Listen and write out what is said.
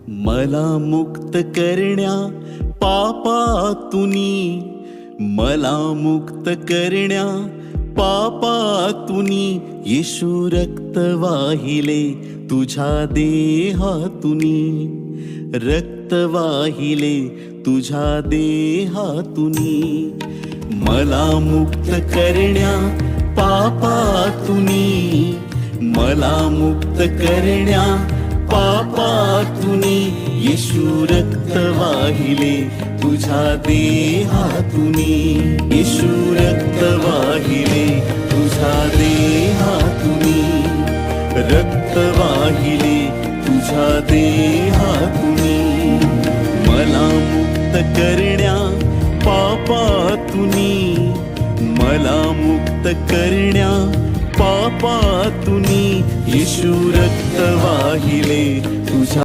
मला मुक्त करण्या पापातुनी, मला मुक्त करण्या पापातुनी, येशू रक्त वाहिले तुझ्या देहातुनी, रक्त वाहिले तुझ्या देहातुनी. मला मुक्त करण्या पापातुनी, मला मुक्त करण्या पापातुनी, येशू रक्त वाहिले तुझ्या देहातुनी, येशू रक्त वाहिले तुझ्या देहातुनी, रक्त वाहिले तुझ्या देहातुनी. मला मुक्त करण्या पापातुनी, मला मुक्त करण्या पापातुनी, येशू रक्त वाहिले तुझ्या